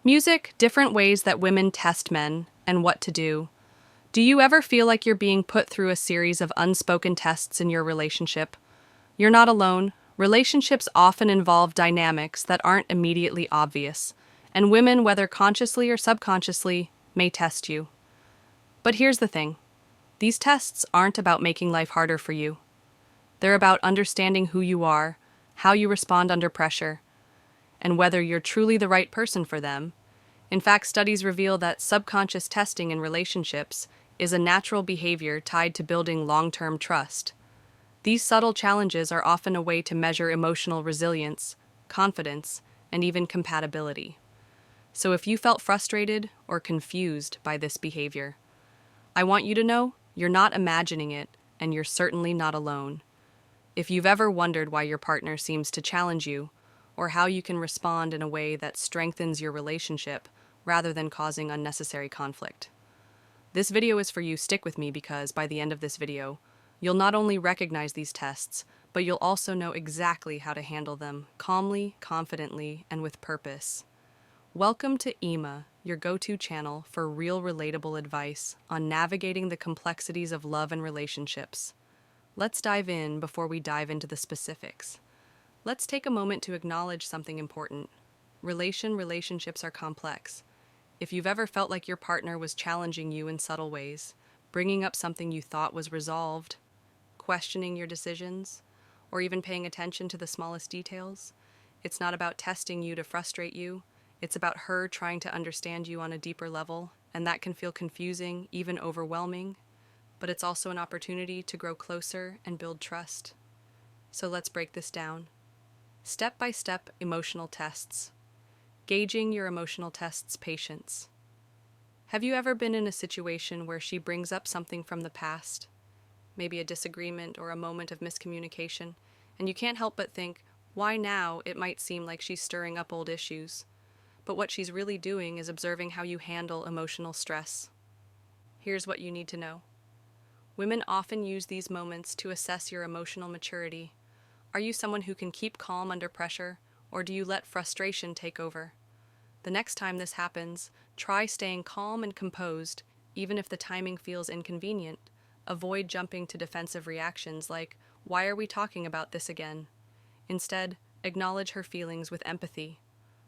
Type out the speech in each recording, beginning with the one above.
Music, different ways that women test men, and what to do. Do you ever feel like you're being put through a series of unspoken tests in your relationship? You're not alone. Relationships often involve dynamics that aren't immediately obvious, and women, whether consciously or subconsciously, may test you. But here's the thing. These tests aren't about making life harder for you. They're about understanding who you are, how you respond under pressure, and whether you're truly the right person for them. In fact, studies reveal that subconscious testing in relationships is a natural behavior tied to building long-term trust. These subtle challenges are often a way to measure emotional resilience, confidence, and even compatibility. So if you felt frustrated or confused by this behavior, I want you to know you're not imagining it, and you're certainly not alone. If you've ever wondered why your partner seems to challenge you, or how you can respond in a way that strengthens your relationship rather than causing unnecessary conflict, this video is for you. Stick with me because by the end of this video, you'll not only recognize these tests, but you'll also know exactly how to handle them calmly, confidently, and with purpose. Welcome to EMA, your go-to channel for real relatable advice on navigating the complexities of love and relationships. Let's dive in before we dive into the specifics. Let's take a moment to acknowledge something important. Relationships are complex. If you've ever felt like your partner was challenging you in subtle ways, bringing up something you thought was resolved, questioning your decisions, or even paying attention to the smallest details, it's not about testing you to frustrate you. It's about her trying to understand you on a deeper level, and that can feel confusing, even overwhelming, but it's also an opportunity to grow closer and build trust. So let's break this down. Step-by-step emotional tests. Gauging your emotional tests' patience. Have you ever been in a situation where she brings up something from the past, maybe a disagreement or a moment of miscommunication, and you can't help but think, why now? It might seem like she's stirring up old issues, but what she's really doing is observing how you handle emotional stress. Here's what you need to know. Women often use these moments to assess your emotional maturity. Are you someone who can keep calm under pressure, or do you let frustration take over? The next time this happens, try staying calm and composed, even if the timing feels inconvenient. Avoid jumping to defensive reactions like, "Why are we talking about this again?" Instead, acknowledge her feelings with empathy.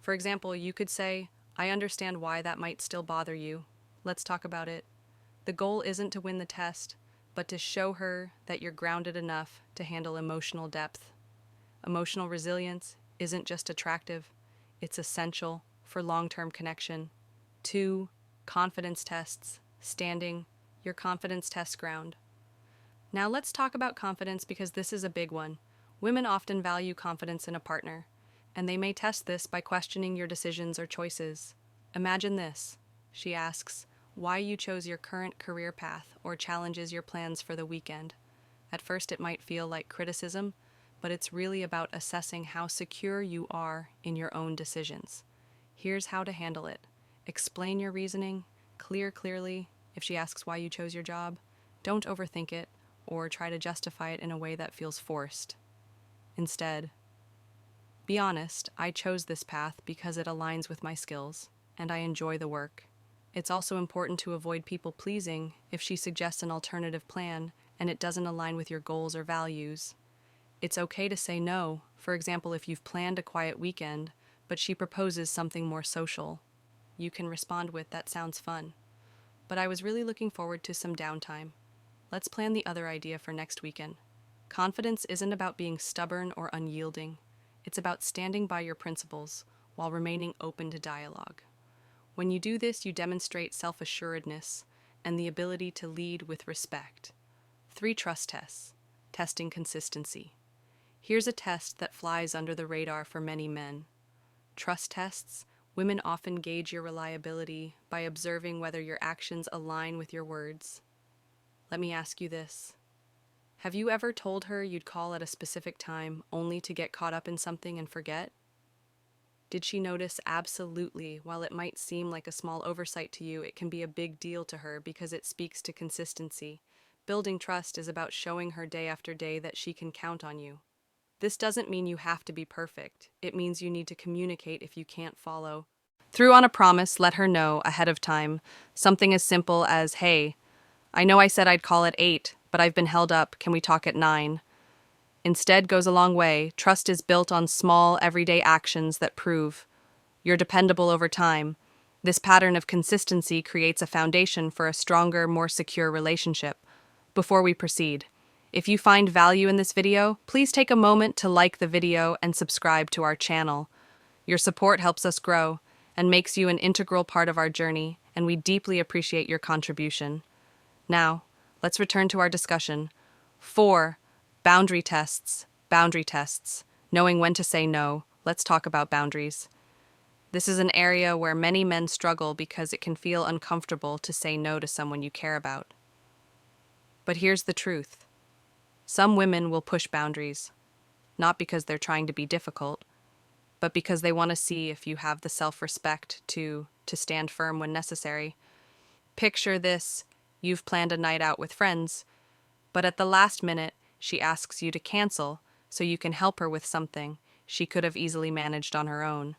For example, you could say, "I understand why that might still bother you. Let's talk about it." The goal isn't to win the test, but to show her that you're grounded enough to handle emotional depth. Emotional resilience isn't just attractive, it's essential for long-term connection. 2. Confidence tests. Standing your confidence test ground. Now let's talk about confidence because this is a big one. Women often value confidence in a partner, and they may test this by questioning your decisions or choices. Imagine this. She asks why you chose your current career path or challenges your plans for the weekend. At first it might feel like criticism, but it's really about assessing how secure you are in your own decisions. Here's how to handle it. Explain your reasoning, clearly. If she asks why you chose your job, don't overthink it or try to justify it in a way that feels forced. Instead, be honest, I chose this path because it aligns with my skills, and I enjoy the work. It's also important to avoid people-pleasing if she suggests an alternative plan and it doesn't align with your goals or values. It's okay to say no, for example, if you've planned a quiet weekend, but she proposes something more social. You can respond with, "That sounds fun, but I was really looking forward to some downtime. Let's plan the other idea for next weekend." Confidence isn't about being stubborn or unyielding. It's about standing by your principles while remaining open to dialogue. When you do this, you demonstrate self-assuredness and the ability to lead with respect. 3 trust tests. Testing consistency. Here's a test that flies under the radar for many men. Trust tests. Women often gauge your reliability by observing whether your actions align with your words. Let me ask you this. Have you ever told her you'd call at a specific time only to get caught up in something and forget? Did she notice? Absolutely. While it might seem like a small oversight to you, it can be a big deal to her because it speaks to consistency. Building trust is about showing her day after day that she can count on you. This doesn't mean you have to be perfect. It means you need to communicate if you can't follow Through on a promise, let her know ahead of time. Something as simple as, hey, I know I said I'd call at 8, but I've been held up. Can we talk at 9? Instead goes a long way. Trust is built on small, everyday actions that prove you're dependable over time. This pattern of consistency creates a foundation for a stronger, more secure relationship. Before we proceed, if you find value in this video, please take a moment to like the video and subscribe to our channel. Your support helps us grow and makes you an integral part of our journey, and we deeply appreciate your contribution. Now, let's return to our discussion. 4. Boundary tests. Boundary tests. Knowing when to say no. Let's talk about boundaries. This is an area where many men struggle because it can feel uncomfortable to say no to someone you care about. But here's the truth. Some women will push boundaries, not because they're trying to be difficult, but because they want to see if you have the self-respect to stand firm when necessary. Picture this: you've planned a night out with friends, but at the last minute, she asks you to cancel so you can help her with something she could have easily managed on her own.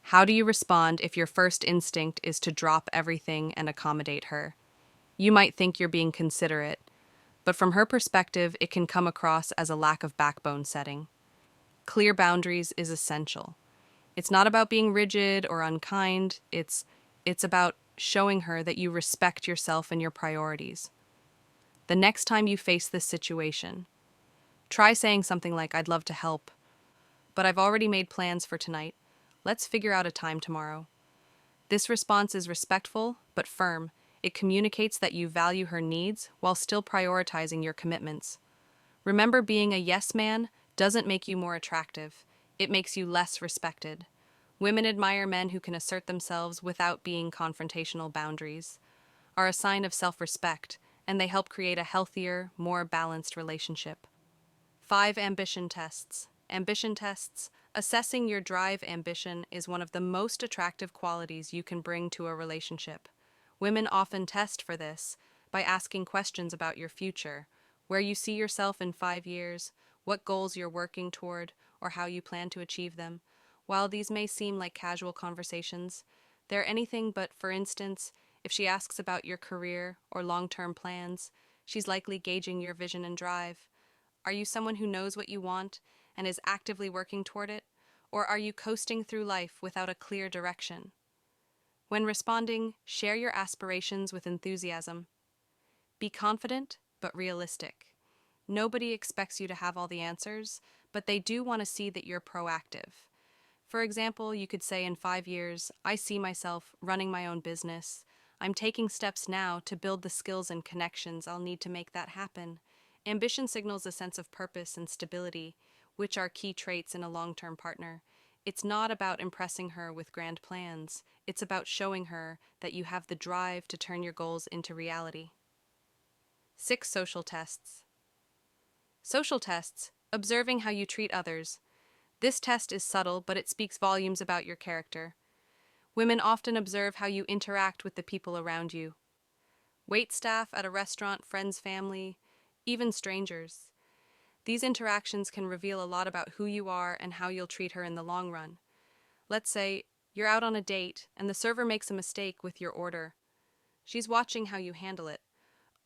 How do you respond if your first instinct is to drop everything and accommodate her? You might think you're being considerate, but from her perspective, it can come across as a lack of backbone setting. Clear boundaries is essential. It's not about being rigid or unkind, it's about showing her that you respect yourself and your priorities. The next time you face this situation, try saying something like, I'd love to help, but I've already made plans for tonight. Let's figure out a time tomorrow. This response is respectful but firm. It communicates that you value her needs while still prioritizing your commitments. Remember, being a yes man doesn't make you more attractive. It makes you less respected. Women admire men who can assert themselves without being confrontational. Boundaries are a sign of self-respect, and they help create a healthier, more balanced relationship. 5. Ambition tests. Ambition tests. Assessing your drive. Ambition is one of the most attractive qualities you can bring to a relationship. Women often test for this by asking questions about your future, where you see yourself in 5 years, what goals you're working toward, or how you plan to achieve them. While these may seem like casual conversations, they're anything but. For instance, if she asks about your career or long-term plans, she's likely gauging your vision and drive. Are you someone who knows what you want and is actively working toward it? Or are you coasting through life without a clear direction? When responding, share your aspirations with enthusiasm. Be confident, but realistic. Nobody expects you to have all the answers, but they do want to see that you're proactive. For example, you could say, in 5 years, I see myself running my own business. I'm taking steps now to build the skills and connections I'll need to make that happen. Ambition signals a sense of purpose and stability, which are key traits in a long-term partner. It's not about impressing her with grand plans. It's about showing her that you have the drive to turn your goals into reality. 6. Social tests. Social tests. Observing how you treat others. This test is subtle, but it speaks volumes about your character. Women often observe how you interact with the people around you. Wait staff at a restaurant, friends, family, even strangers. These interactions can reveal a lot about who you are and how you'll treat her in the long run. Let's say you're out on a date and the server makes a mistake with your order. She's watching how you handle it.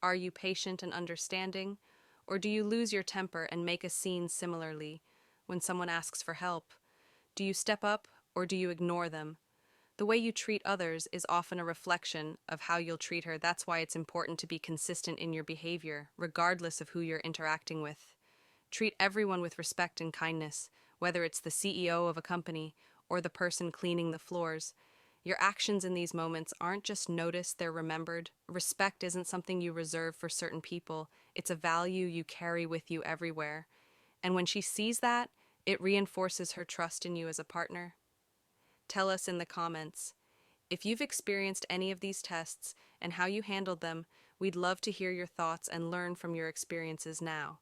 Are you patient and understanding, or do you lose your temper and make a scene? Similarly, when someone asks for help, do you step up or do you ignore them? The way you treat others is often a reflection of how you'll treat her. That's why it's important to be consistent in your behavior, regardless of who you're interacting with. Treat everyone with respect and kindness, whether it's the CEO of a company or the person cleaning the floors. Your actions in these moments aren't just noticed, they're remembered. Respect isn't something you reserve for certain people, it's a value you carry with you everywhere. And when she sees that, it reinforces her trust in you as a partner. Tell us in the comments if you've experienced any of these tests and how you handled them. We'd love to hear your thoughts and learn from your experiences now.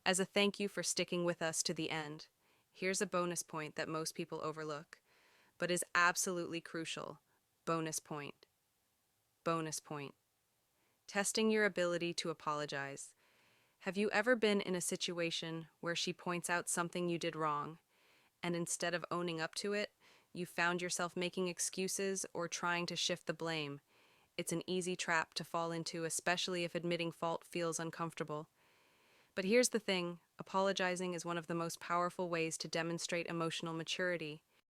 As a thank you for sticking with us to the end, here's a bonus point that most people overlook, but is absolutely crucial. Bonus point. Bonus point. Testing your ability to apologize. Have you ever been in a situation where she points out something you did wrong, and instead of owning up to it, you found yourself making excuses or trying to shift the blame. It's an easy trap to fall into, especially if admitting fault feels uncomfortable. But here's the thing, apologizing is one of the most powerful ways to demonstrate emotional maturity.